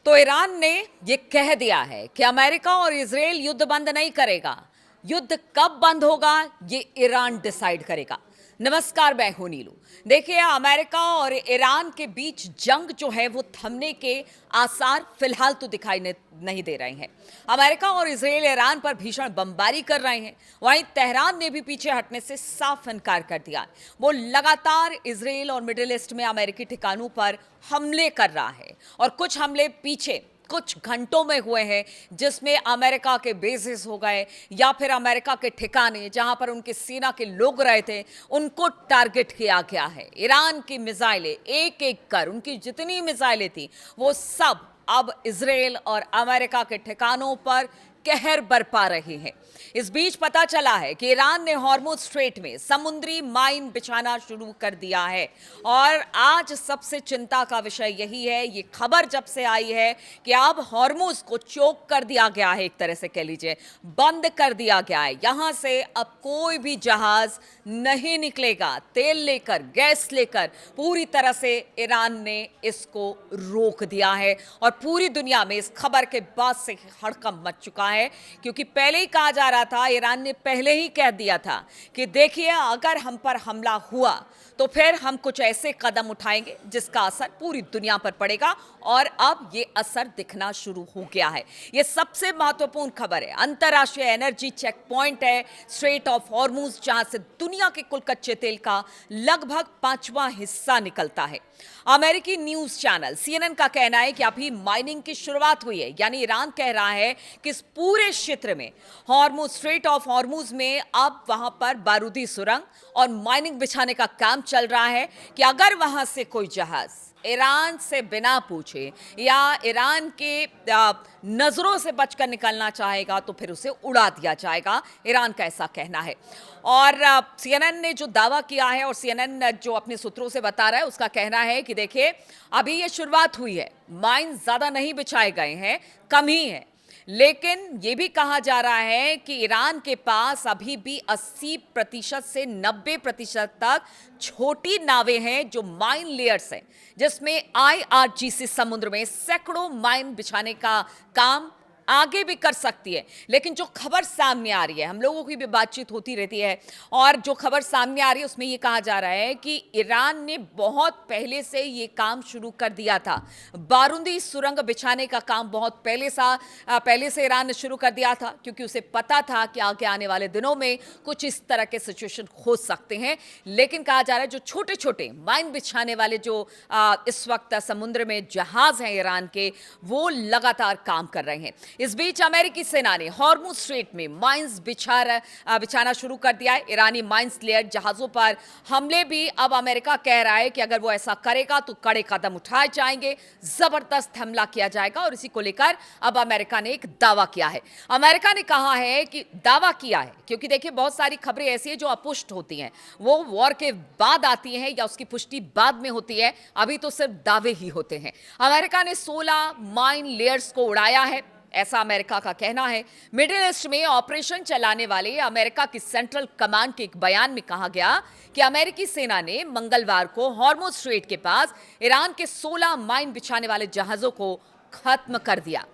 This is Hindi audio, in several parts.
तो ईरान ने ये कह दिया है कि अमेरिका और इजराइल युद्ध बंद नहीं करेगा। युद्ध कब बंद होगा ये ईरान डिसाइड करेगा। नमस्कार, मैं हूं नीलू। देखिए, अमेरिका और ईरान के बीच जंग जो है वो थमने के आसार फिलहाल तो दिखाई नहीं दे रहे हैं। अमेरिका और इजराइल ईरान पर भीषण बमबारी कर रहे हैं। वहीं तेहरान ने भी पीछे हटने से साफ इनकार कर दिया। वो लगातार इजराइल और मिडिल ईस्ट में अमेरिकी ठिकानों पर हमले कर रहा है और कुछ हमले पीछे कुछ घंटों में हुए हैं, जिसमें अमेरिका के बेसेस हो गए या फिर अमेरिका के ठिकाने जहां पर उनके सेना के लोग रहे थे उनको टारगेट किया गया है। ईरान की मिसाइलें एक एक कर, उनकी जितनी मिसाइलें थी वो सब अब इजराइल और अमेरिका के ठिकानों पर कहर बरपा रही हैं। इस बीच पता चला है कि ईरान ने हॉर्मुज स्ट्रेट में समुद्री माइन बिछाना शुरू कर दिया है और आज सबसे चिंता का विषय यही है, ये खबर जब से आई है कि अब हॉर्मुज को चोक कर दिया गया है, एक तरह से कह लीजिए बंद कर दिया गया है। यहां से अब कोई भी जहाज नहीं निकलेगा तेल लेकर, गैस लेकर। पूरी तरह से ईरान ने इसको रोक दिया है और पूरी दुनिया में इस खबर के बाद से हड़कंप मच चुका है, क्योंकि पहले ही कहा जा रहा था, ईरान ने पहले ही कह दिया था कि देखिए, अगर हम पर हमला हुआ तो फिर हम कुछ ऐसे कदम उठाएंगे जिसका असर पूरी दुनिया पर पड़ेगा। और अब ये असर दिखना शुरू हो गया है। ये सबसे महत्वपूर्ण खबर है। अंतर्राष्ट्रीय एनर्जी चेक पॉइंट है स्ट्रेट ऑफ हॉर्मुज, जहां से दुनिया के कुल कच्चे तेल का लगभग 5वां हिस्सा निकलता है। अमेरिकी न्यूज चैनल CNN का कहना है कि अभी माइनिंग की शुरुआत हुई है, यानी ईरान कह रहा है कि इस पूरे क्षेत्र में हॉर्मुज, स्ट्रेट ऑफ हॉर्मुज में अब वहां पर बारूदी सुरंग और माइनिंग बिछाने का काम चल रहा है कि अगर वहां से कोई जहाज ईरान से बिना पूछे या ईरान के नजरों से बचकर निकलना चाहेगा तो फिर उसे उड़ा दिया जाएगा। ईरान का ऐसा कहना है। और CNN ने जो दावा किया है, और CNN जो अपने सूत्रों से बता रहा है, उसका कहना है कि देखिए, अभी ये शुरुआत हुई है, माइन ज्यादा नहीं बिछाए गए हैं, कम ही है। लेकिन यह भी कहा जा रहा है कि ईरान के पास अभी भी 80% से 90% तक छोटी नावें हैं जो माइन लेयर्स हैं, जिसमें IRGC समुद्र में सैकड़ों माइन बिछाने का काम आगे भी कर सकती है। लेकिन जो खबर सामने आ रही है, हम लोगों की भी बातचीत होती रहती है, और जो खबर सामने आ रही है उसमें यह कहा जा रहा है कि ईरान ने बहुत पहले से ये काम शुरू कर दिया था। बारूदी सुरंग बिछाने का काम बहुत पहले से ईरान ने शुरू कर दिया था, क्योंकि उसे पता था कि आगे आने वाले दिनों में कुछ इस तरह के सिचुएशन हो सकते हैं। लेकिन कहा जा रहा है जो छोटे छोटे माइन बिछाने वाले जो इस वक्त समुद्र में जहाज हैं ईरान के, वो लगातार काम कर रहे हैं। इस बीच अमेरिकी सेना ने हॉर्मुज स्ट्रेट में माइंस बिछाना शुरू कर दिया है। ईरानी माइंस लेयर जहाजों पर हमले भी अब अमेरिका कह रहा है कि अगर वो ऐसा करेगा तो कड़े कदम उठाए जाएंगे, जबरदस्त हमला किया जाएगा। और इसी को लेकर अब अमेरिका ने एक दावा किया है। अमेरिका ने कहा है कि दावा किया है, क्योंकि देखिए बहुत सारी खबरें ऐसी हैं जो अपुष्ट होती हैं, वो वॉर के बाद आती हैं या उसकी पुष्टि बाद में होती है, अभी तो सिर्फ दावे ही होते हैं। अमेरिका ने 16 माइन लेयर्स को उड़ाया है, ऐसा अमेरिका का कहना है। मिडिल ईस्ट में ऑपरेशन चलाने वाले अमेरिका की सेंट्रल कमांड के एक बयान में कहा गया कि अमेरिकी सेना ने मंगलवार को हॉर्मुज स्ट्रेट के पास ईरान के 16 माइन बिछाने वाले जहाजों को खत्म कर दिया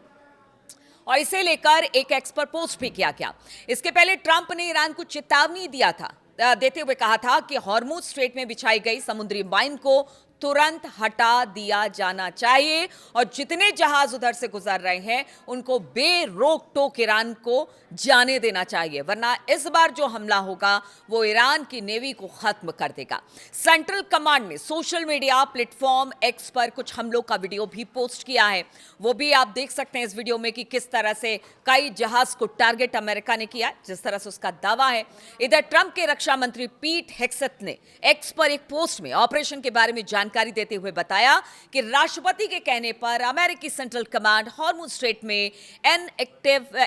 और इसे लेकर एक एक्सपर्ट पोस्ट भी किया गया। इसके पहले ट्रंप ने ईरान को चेतावनी देते हुए कहा था कि हॉर्मुज स्ट्रेट में बिछाई गई समुद्री माइन को तुरंत हटा दिया जाना चाहिए और जितने जहाज उधर से गुजर रहे हैं उनको बेरोक टोक ईरान को जाने देना चाहिए, वरना इस बार जो हमला होगा वो ईरान की नेवी को खत्म कर देगा। सेंट्रल कमांड ने सोशल मीडिया प्लेटफॉर्म एक्स पर कुछ हमलों का वीडियो भी पोस्ट किया है, वो भी आप देख सकते हैं इस वीडियो में कि किस तरह से कई जहाज को टारगेट अमेरिका ने किया, जिस तरह से उसका दावा है। इधर ट्रंप के रक्षा मंत्री पीट हेग्सेथ ने एक्स पर एक पोस्ट में ऑपरेशन के बारे में जानकारी देते हुए बताया कि राष्ट्रपति के कहने पर अमेरिकी सेंट्रल कमांड हॉर्मुज स्ट्रेट में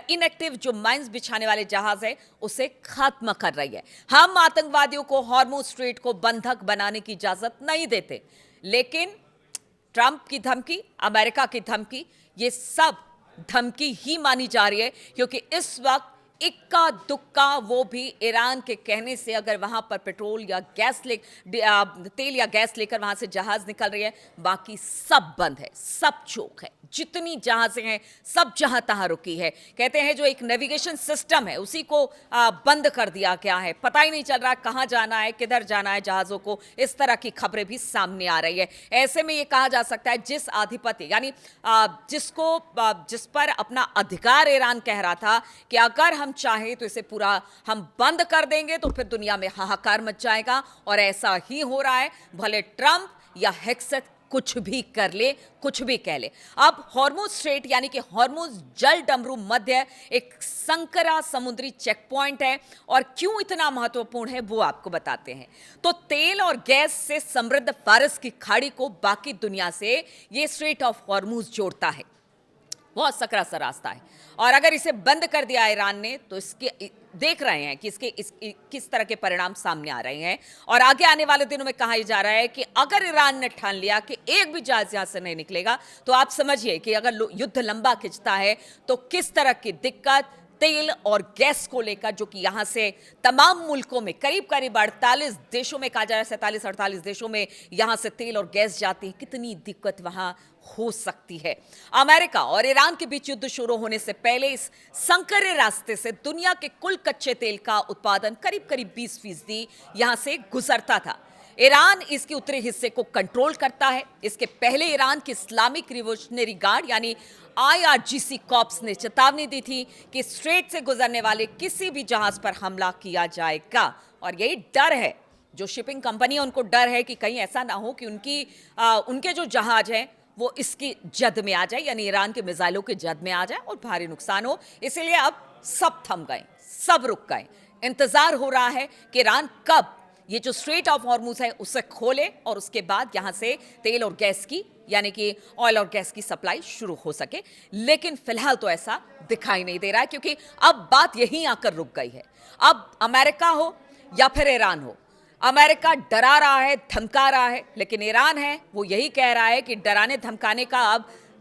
इनएक्टिव जो माइंस बिछाने वाले जहाज है उसे खत्म कर रही है। हम आतंकवादियों को हॉर्मुज स्ट्रेट को बंधक बनाने की इजाजत नहीं देते। लेकिन ट्रंप की धमकी, अमेरिका की धमकी, ये सब धमकी ही मानी जा रही है, क्योंकि इस वक्त इक्का दुक्का वो भी ईरान के कहने से अगर वहां पर पेट्रोल या तेल या गैस लेकर वहां से जहाज निकल रही है, बाकी सब बंद है, सब चोक है। जितनी जहाजें हैं सब जहां तहां रुकी है। कहते हैं जो एक नेविगेशन सिस्टम है उसी को बंद कर दिया गया है, पता ही नहीं चल रहा कहां जाना है, किधर जाना है जहाजों को। इस तरह की खबरें भी सामने आ रही है। ऐसे में ये कहा जा सकता है जिस आधिपत्य यानी जिस पर अपना अधिकार ईरान कह रहा था कि अगर हम चाहें तो इसे पूरा हम बंद कर देंगे तो फिर दुनिया में हाहाकार मच जाएगा, और ऐसा ही हो रहा है। भले ट्रंप या हेक्सेथ कुछ भी कर ले, कुछ भी कह ले। अब हॉर्मुज स्ट्रेट यानी कि हॉर्मुज जल डमरू मध्य एक संकरा समुद्री चेक पॉइंट है, और क्यों इतना महत्वपूर्ण है वो आपको बताते हैं। तो तेल और गैस से समृद्ध फारस की खाड़ी को बाकी दुनिया से ये स्ट्रेट ऑफ हॉर्मुज जोड़ता है। बहुत सकरा सा रास्ता है, और अगर इसे बंद कर दिया ईरान ने तो इसके देख रहे हैं कि इसके किस तरह के परिणाम सामने आ रहे हैं। और आगे आने वाले दिनों में कहा जा रहा है कि अगर ईरान ने ठान लिया कि एक भी जहाज यहां से नहीं निकलेगा, तो आप समझिए कि अगर युद्ध लंबा खिंचता है तो किस तरह की दिक्कत तेल और गैस को लेकर, जो कि यहां से तमाम मुल्कों में करीब करीब 48 देशों में, कहा जा रहा है 47-48 देशों में यहां से तेल और गैस जाती है, कितनी दिक्कत वहां हो सकती है। अमेरिका और ईरान के बीच युद्ध शुरू होने से पहले इस संकरे रास्ते से दुनिया के कुल कच्चे तेल का उत्पादन करीब करीब 20% यहां से गुजरता था। ईरान इसके उत्तरी हिस्से को कंट्रोल करता है। इसके पहले ईरान की इस्लामिक रिवोल्यूशनरी गार्ड यानी IRGC कॉर्प्स ने चेतावनी दी थी कि स्ट्रेट से गुजरने वाले किसी भी जहाज पर हमला किया जाएगा, और यही डर है जो शिपिंग कंपनी है, उनको डर है कि कहीं ऐसा ना हो कि उनके जो जहाज हैं वो इसकी जद में आ जाए, यानी ईरान के मिसाइलों के जद में आ जाए और भारी नुकसान हो। इसीलिए अब सब थम गए, सब रुक गए। इंतजार हो रहा है कि ईरान कब ये जो स्ट्रेट ऑफ हॉर्मुज है उसे खोले और उसके बाद यहां से तेल और गैस की यानी कि ऑयल और गैस की सप्लाई शुरू हो सके। लेकिन फिलहाल तो ऐसा दिखाई नहीं दे रहा है, क्योंकि अब बात यहीं आकर रुक गई है। अब अमेरिका हो या फिर ईरान हो, अमेरिका डरा रहा है, धमका रहा है, लेकिन ईरान है वो यही कह रहा है कि डराने धमकाने का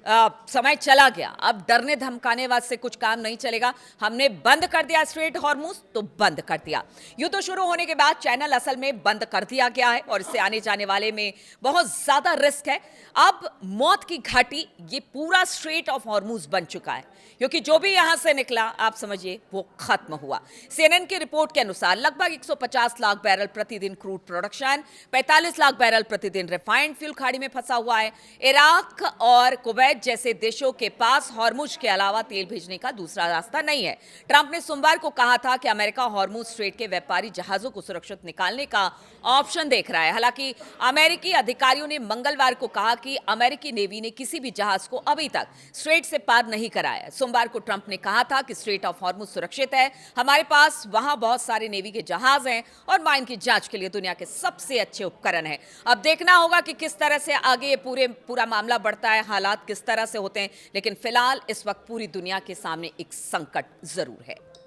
अब समय चला गया। अब डरने धमकाने वाले से कुछ काम नहीं चलेगा। हमने बंद कर दिया स्ट्रेट हॉर्मुज तो बंद कर दिया। युद्ध शुरू होने के बाद चैनल असल में बंद कर दिया गया है, और इससे आने जाने वाले में बहुत ज्यादा रिस्क है। अब मौत की घाटी ये पूरा स्ट्रेट ऑफ हॉर्मुज बन चुका है, क्योंकि जो भी यहां से निकला आप समझिए वो खत्म हुआ। CNN की रिपोर्ट के अनुसार लगभग 150 लाख बैरल प्रतिदिन क्रूड प्रोडक्शन, 45 लाख बैरल प्रतिदिन रिफाइंड फ्यूल खाड़ी में फंसा हुआ है। इराक और कुवैत जैसे देशों के पास हॉर्मुज के अलावा तेल भेजने का दूसरा रास्ता नहीं है। ट्रंप ने सोमवार को कहा था कि अमेरिका हॉर्मुज स्ट्रेट के व्यापारी जहाजों को सुरक्षित निकालने का ऑप्शन देख रहा है। हालांकि अमेरिकी अधिकारियों ने मंगलवार को कहा कि अमेरिकी नेवी ने किसी भी जहाज को अभी तक स्ट्रेट से पार नहीं कराया। सोमवार को ट्रंप ने कहा था कि स्ट्रेट ऑफ हॉर्मुज सुरक्षित है, हमारे पास वहां बहुत सारे नेवी के जहाज हैं और माइन की जांच के लिए दुनिया के सबसे अच्छे उपकरण हैं। अब देखना होगा कि किस तरह से आगे ये पूरा मामला बढ़ता है, हालात किस तरह से होते हैं। लेकिन फिलहाल इस वक्त पूरी दुनिया के सामने एक संकट जरूर है।